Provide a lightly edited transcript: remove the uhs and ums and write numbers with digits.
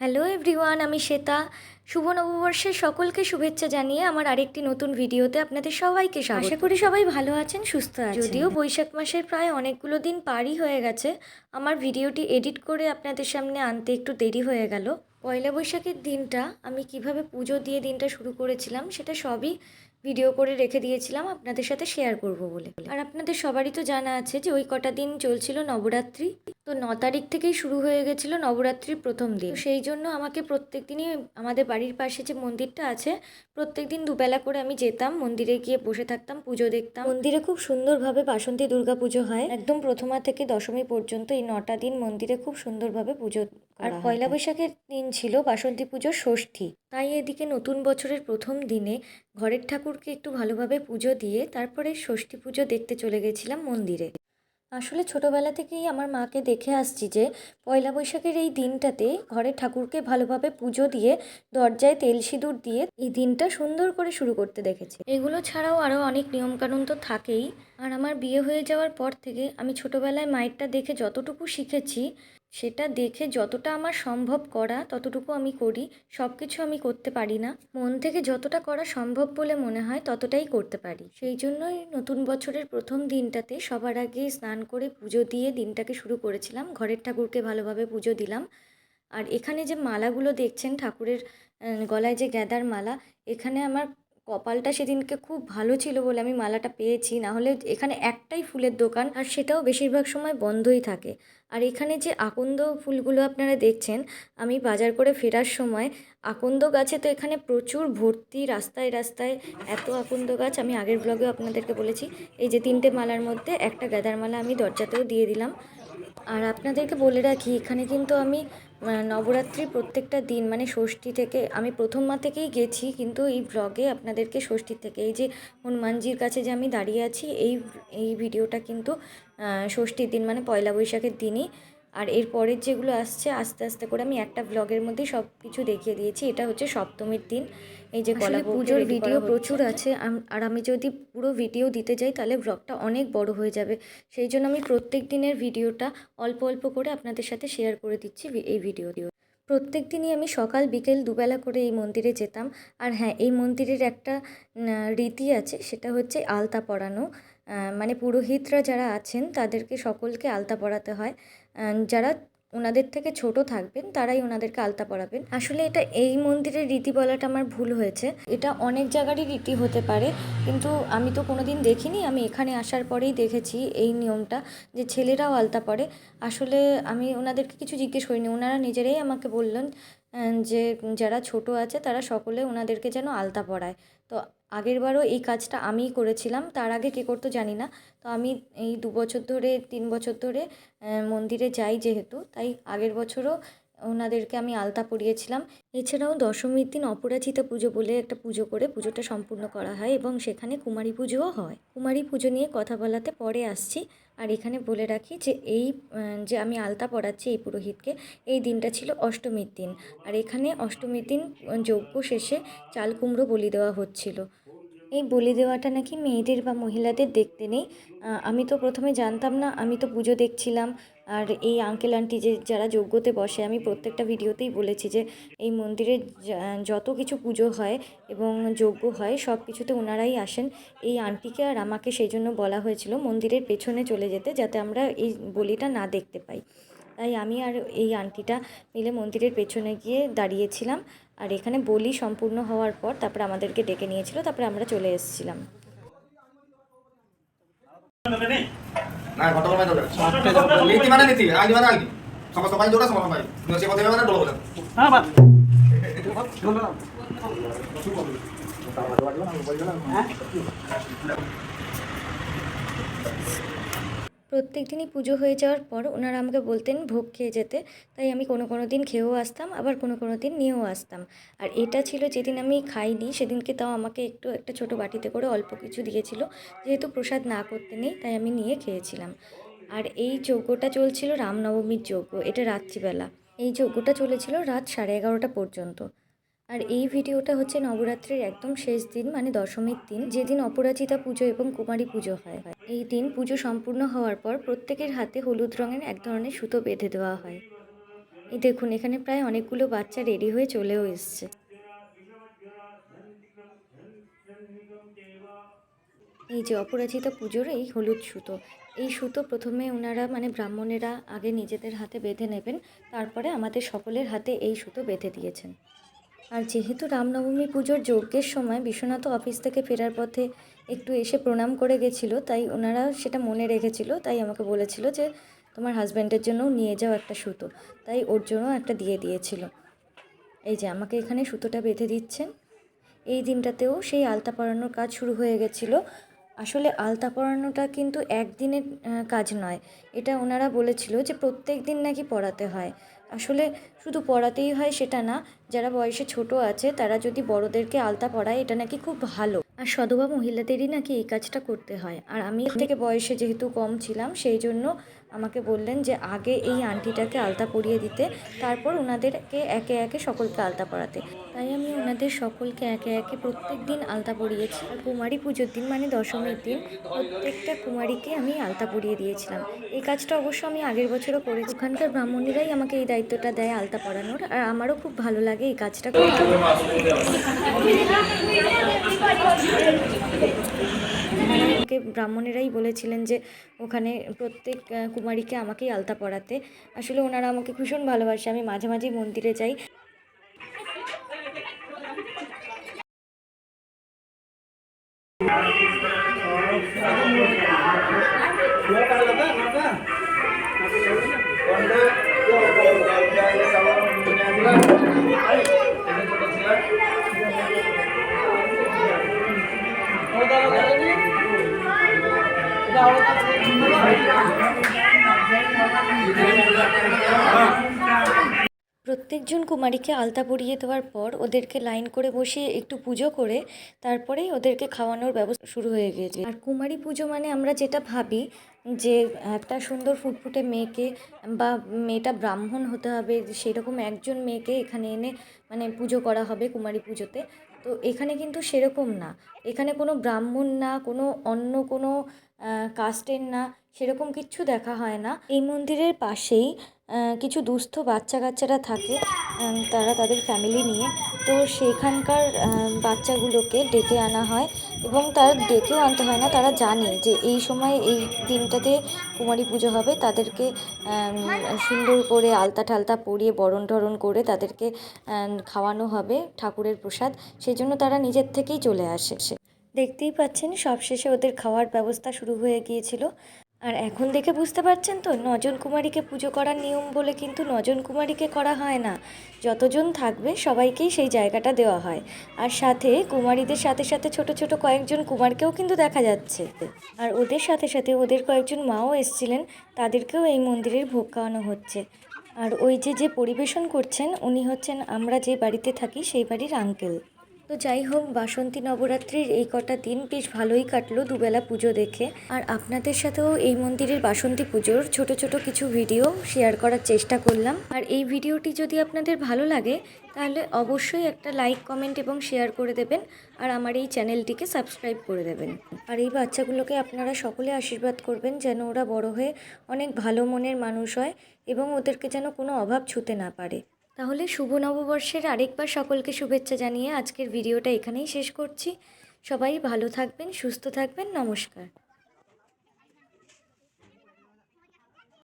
Hello everyone, আমি শ্বেতা। শুভ নববর্ষের সকলকে শুভেচ্ছা জানিয়ে আমার আরেকটি নতুন ভিডিওতে আপনাদের সবাইকে স্বাগত। আশা করি সবাই ভালো আছেন, সুস্থ আছেন। যদিও বৈশাখ মাসের প্রায় অনেকগুলো দিন পারই হয়ে গেছে, আমার ভিডিওটি এডিট করে আপনাদের সামনে আনতে একটু দেরি হয়ে গেল। পয়লা বৈশাখের দিনটা আমি কিভাবে পুজো দিয়ে দিনটা শুরু করেছিলাম সেটা সবই ভিডিও করে রেখে দিয়েছিলাম আপনাদের সাথে শেয়ার করব বলে। আর আপনাদের সবারই তো জানা আছে যে ওই কটা দিন চলছিল নবরাত্রি। তো 9 তারিখ থেকেই শুরু হয়ে গেছিলো নবরাত্রির প্রথম দিন। সেই জন্য আমাকে প্রত্যেক দিনই আমাদের বাড়ির পাশে যে মন্দিরটা আছে, প্রত্যেক দিন দুবেলা করে আমি যেতাম, মন্দিরে গিয়ে বসে থাকতাম, পুজো দেখতাম। মন্দিরে খুব সুন্দরভাবে বাসন্তী দুর্গা পুজো হয়, একদম প্রথমা থেকে দশমী পর্যন্ত এই 9টা দিন মন্দিরে খুব সুন্দরভাবে পুজো। আর পয়লা বৈশাখের দিন ছিল বাসন্তী পুজোর ষষ্ঠী, তাই এদিকে নতুন বছরের প্রথম দিনে ঘরের ঠাকুরকে একটু ভালোভাবে পুজো দিয়ে তারপরে ষষ্ঠী পুজো দেখতে চলে গেছিলাম মন্দিরে। আসলে ছোটোবেলা থেকেই আমার মাকে দেখে আসছি যে পয়লা বৈশাখের এই দিনটাতে ঘরের ঠাকুরকে ভালোভাবে পুজো দিয়ে দরজায় তেল সিঁদুর দিয়ে এই দিনটা সুন্দর করে শুরু করতে দেখেছি। এগুলো ছাড়াও আরও অনেক নিয়মকানুন তো থাকেই। আর আমার বিয়ে হয়ে যাওয়ার পর থেকে আমি ছোটোবেলায় মায়েরটা দেখে যতটুকু শিখেছি, সেটা দেখে যতটা আমার সম্ভব করা ততটুকু আমি করি। সব কিছু আমি করতে পারি না, মন থেকে যতটা করা সম্ভব বলে মনে হয় ততটাই করতে পারি। সেই জন্যই নতুন বছরের প্রথম দিনটাতে সবার আগে স্নান করে পুজো দিয়ে দিনটাকে শুরু করেছিলাম। ঘরের ঠাকুরকে ভালোভাবে পুজো দিলাম। আর এখানে যে মালাগুলো দেখছেন ঠাকুরের গলায় যে গ্যাদার মালা, এখানে আমার কপালটা সেদিনকে খুব ভালো ছিল বলে আমি মালাটা পেয়েছি, না হলে এখানে একটাই ফুলের দোকান আর সেটাও বেশিরভাগ সময় বন্ধই থাকে। আর এখানে যে আকন্দ ফুলগুলো আপনারা দেখছেন, আমি বাজার করে ফেরার সময় আকন্দ গাছে তো এখানে প্রচুর ভর্তি, রাস্তায় রাস্তায় এত আকন্দ গাছ। আমি আগের ব্লগেও আপনাদেরকে বলেছি, এই যে 3টে মালার মধ্যে একটা গাঁদার মালা আমি দরজাতেও দিয়ে দিলাম। আর আপনাদেরকে বলে রাখি, এখানে কিন্তু আমি নবরাত্রির প্রত্যেকটা দিন মানে ষষ্ঠী থেকে আমি প্রথম মা থেকেই গেছি, কিন্তু এই ব্লগে আপনাদেরকে ষষ্ঠীর থেকে, এই যে হনুমানজির কাছে যে আমি দাঁড়িয়ে আছি, এই এই ভিডিওটা কিন্তু ষষ্ঠীর দিন মানে পয়লা বৈশাখের দিনই। আর এর পরের যেগুলো আসছে আস্তে আস্তে করে আমি একটা ব্লগের মধ্যেই সব কিছু দেখিয়ে দিয়েছি। এটা হচ্ছে সপ্তমীর দিন। এই যে কলা পুজোর ভিডিও প্রচুর আছে, আর আমি যদি পুরো ভিডিও দিতে যাই তাহলে ব্লগটা অনেক বড় হয়ে যাবে। সেই জন্য আমি প্রত্যেক দিনের ভিডিওটা অল্প অল্প করে আপনাদের সাথে শেয়ার করে দিচ্ছি এই ভিডিও। প্রত্যেক দিনই আমি সকাল বিকেল দুবেলা করে এই মন্দিরে যেতাম। আর হ্যাঁ, এই মন্দিরের একটা রীতি আছে, সেটা হচ্ছে আলতা পরানো। মানে পুরোহিতরা যারা আছেন তাদেরকে সকলকে আলতা পরাতে হয়। যারা ওনাদের থেকে ছোট থাকবেন তারাই ওনাদেরকে আলতা পরাবেন। আসলে এটা এই মন্দিরের রীতি বলাটা আমার ভুল হয়েছে, এটা অনেক জায়গারই রীতি হতে পারে, কিন্তু আমি তো কোনো দিন দেখিনি। আমি এখানে আসার পরেই দেখেছি এই নিয়মটা, যে ছেলেরাও আলতা পরে। আসলে আমি ওনাদেরকে কিছু জিজ্ঞেস করিনি, ওনারা নিজেরাই আমাকে বললেন যে যারা ছোট আছে তারা সকলে ওনাদেরকে যেন আলতা পরায়। তো আগেরবারও এই কাজটা আমিই করেছিলাম, তার আগে কে করতো জানি না। তো আমি এই 2 বছর ধরে 3 বছর ধরে মন্দিরে যাই যেহেতু, তাই আগের বছরও ওনাদেরকে আমি আলতা পরিয়েছিলাম। এছাড়াও দশমীর দিন অপরাজিতা পুজো বলে একটা পুজো করে পুজোটা সম্পূর্ণ করা হয়, এবং সেখানে কুমারী পুজোও হয়। কুমারী পুজো নিয়ে কথা বলাতে পরে আসছি। আর এখানে বলে রাখি যে এই যে আমি আলতা পরাচ্ছি এই পুরোহিতকে, এই দিনটা ছিল অষ্টমীর দিন। আর এখানে অষ্টমীর দিন যজ্ঞ শেষে চাল কুমড়ো বলি দেওয়া হচ্ছিল। এই বলি দেওয়াটা নাকি মেয়েদের বা মহিলাদের দেখতে নেই। আমি তো প্রথমে জানতাম না, আমি তো পুজো দেখছিলাম। আর এই আঙ্কেল আন্টি যারা যজ্ঞতে বসে, আমি প্রত্যেকটা ভিডিওতেই বলেছি যে এই মন্দিরে যত কিছু পুজো হয় এবং যজ্ঞ হয় সব কিছুতে ওনারাই আসেন। এই আন্টিকে আর আমাকে সেই জন্য বলা হয়েছিল মন্দিরের পেছনে চলে যেতে, যাতে আমরা এই বলিটা না দেখতে পাই। তাই আমি আর এই আন্টিটা মিলে মন্দিরের পেছনে গিয়ে দাঁড়িয়েছিলাম। আর এখানে বলি সম্পূর্ণ হওয়ার পর তারপরে আমাদেরকে ডেকে নিয়েছিল, তারপরে আমরা চলে এসেছিলাম। না ঘটনা মানে দৌড়ে নীতি মানে নীতি আগে মানে আগে সমস্ত ভাই দৌড়া সমস্ত ভাই সে কথা মানে ডলো বলে হ্যাঁ বা প্রত্যেক দিনই পুজো হয়ে যাওয়ার পর ওনারা আমাকে বলতেন ভোগ খেয়ে যেতে, তাই আমি কোনো দিন খেয়েও আসতাম, আবার কোনো দিন নিয়েও আসতাম। আর এটা ছিল যেদিন আমি খাইনি সেদিনকে, তাও আমাকে একটা ছোট বাটিতে করে অল্প কিছু দিয়েছিল, যেহেতু প্রসাদ না করতে নেই তাই আমি নিয়ে খেয়েছিলাম। আর এই যজ্ঞটা চলছিল রামনবমীর যজ্ঞ, এটা রাত্রিবেলা। এই যজ্ঞটা চলেছিল রাত 11:30 পর্যন্ত। আর এই ভিডিওটা হচ্ছে নবরাত্রির একদম শেষ দিন মানে দশমীর দিন, যেদিন অপরাজিতা পুজো এবং কুমারী পুজো হয়। এই দিন পুজো সম্পূর্ণ হওয়ার পর প্রত্যেকের হাতে হলুদ রঙের এক ধরনের সুতো বেঁধে দেওয়া হয়। এই দেখুন এখানে প্রায় অনেকগুলো বাচ্চা রেডি হয়ে চলেও এসছে। এই যে অপরাজিতা পুজোর এই হলুদ সুতো, এই সুতো প্রথমে ওনারা মানে ব্রাহ্মণেরা আগে নিজেদের হাতে বেঁধে নেবেন, তারপরে আমাদের সকলের হাতে এই সুতো বেঁধে দিয়েছেন। আর যেহেতু রামনবমী পুজোর যজ্ঞের সময় বিশ্বনাথ অফিস থেকে ফেরার পথে একটু এসে প্রণাম করে গেছিলো, তাই ওনারা সেটা মনে রেখেছিল, তাই আমাকে বলেছিল যে তোমার হাজব্যান্ডের জন্যও নিয়ে যাও একটা সুতো, তাই ওর জন্য একটা দিয়ে দিয়েছিল। এই যে আমাকে এখানে সুতোটা বেঁধে দিচ্ছেন। এই দিনটাতেও সেই আলতা পরানোর কাজ শুরু হয়ে গেছিলো। আসলে আলতা পরানোটা কিন্তু একদিনের কাজ নয়, এটা ওনারা বলেছিল যে প্রত্যেক দিন নাকি পরাতে হয়। আসলে শুধু পরাতেই হয় সেটা না, যারা বয়সে ছোট আছে তারা যদি বড়দেরকে আলতা পরায় এটা নাকি খুব ভালো। আর সধবা মহিলাদেরই নাকি এই কাজটা করতে হয়। আর আমি এর থেকে বয়সে যেহেতু কম ছিলাম সেই জন্য আমাকে বললেন যে আগে এই আন্টিটাকে আলতা পরিয়ে দিতে, তারপর ওনাদেরকে একে একে সকলকে আলতা পরাতে। তাই আমি ওনাদের সকলকে একে একে প্রত্যেক দিন আলতা পরিয়েছি। আর কুমারী পুজোর দিন মানে দশমীর দিন প্রত্যেকটা কুমারীকে আমি আলতা পরিয়ে দিয়েছিলাম। এই কাজটা অবশ্য আমি আগের বছরও করেছি। ওখানকার ব্রাহ্মণেরাই আমাকে এই দায়িত্বটা দেয় আলতা পরানোর, আর আমারও খুব ভালো লাগে এই কাজটা করতে। আমাকে ব্রাহ্মণেরাই বলেছিলেন যে ওখানে প্রত্যেক কুমারীকে আমাকেই আলতা পরাতে। আসলে ওনারা আমাকে ভীষণ ভালোবাসে, আমি মাঝে মাঝেই মন্দিরে যাই। প্রত্যেকজন কুমারীকে আলতা পরিয়ে দেওয়ার পর ওদেরকে লাইন করে বসিয়ে একটু পুজো করে তারপরেই ওদেরকে খাওয়ানোর ব্যবস্থা শুরু হয়ে গেছে। আর কুমারী পুজো মানে আমরা যেটা ভাবি যে একটা সুন্দর ফুটফুটে মেয়েকে বা মেয়েটা ব্রাহ্মণ হতে হবে, সেরকম একজন মেয়েকে এখানে এনে মানে পুজো করা হবে কুমারী পুজোতে। তো এখানে কিন্তু সেরকম না, এখানে কোনো ব্রাহ্মণ না, কোনো অন্য কোনো কাস্টের না, সেরকম কিচ্ছু দেখা হয় না। এই মন্দিরের পাশেই কিছু দুস্থ বাচ্চা কাচ্চারা থাকে, তারা তাদের ফ্যামিলি নিয়ে, তো সেখানকার বাচ্চাগুলোকে ডেকে আনা হয়। এবং তার ডেকেও আনতে হয় না, তারা জানে যে এই সময় এই দিনটাতে কুমারী পুজো হবে, তাদেরকে সুন্দর করে আলতা ঠালতা পরিয়ে বরণ টরণ করে তাদেরকে খাওয়ানো হবে ঠাকুরের প্রসাদ, সেই জন্য তারা নিজের থেকেই চলে আসে। দেখতেই পাচ্ছেন সবশেষে ওদের খাওয়ার ব্যবস্থা শুরু হয়ে গিয়েছিল। আর এখন দেখে বুঝতে পারছেন তো, 9জন কুমারীকে পুজো করার নিয়ম বলে কিন্তু 9জন কুমারীকে করা হয় না, যতজন থাকবে সবাইকেই সেই জায়গাটা দেওয়া হয়। আর সাথে কুমারীদের সাথে সাথে ছোট ছোট কয়েকজন কুমারকেও কিন্তু দেখা যাচ্ছে। আর ওদের সাথে সাথে ওদের কয়েকজন মাও এসেছিলেন, তাদেরকেও এই মন্দিরের ভোগ খাওয়ানো হচ্ছে। আর ওই যে পরিবেশন করছেন উনি হচ্ছেন আমরা যে বাড়িতে থাকি সেই বাড়ির আঙ্কেল। তো যাই হোক, বাসন্তী নবরাত্রির এই কটা দিন বেশ ভালোই কাটলো দুবেলা পুজো দেখে। আর আপনাদের সাথেও এই মন্দিরের বাসন্তী পুজোর ছোট ছোট কিছু ভিডিও শেয়ার করার চেষ্টা করলাম। আর এই ভিডিওটি যদি আপনাদের ভালো লাগে তাহলে অবশ্যই একটা লাইক, কমেন্ট এবং শেয়ার করে দেবেন। আর আমার এই চ্যানেলটিকে সাবস্ক্রাইব করে দেবেন। আর এই বাচ্চাগুলোকে আপনারা সকলে আশীর্বাদ করবেন যেন ওরা বড় হয়ে অনেক ভালো মনের মানুষ হয় এবং ওদেরকে যেন কোনো অভাব ছুঁতে না পারে। তাহলে শুভ নববর্ষের আরেকবার সকলকে শুভেচ্ছা জানিয়ে আজকের ভিডিওটা এখানেই শেষ করছি। সবাই ভালো থাকবেন, সুস্থ থাকবেন, নমস্কার।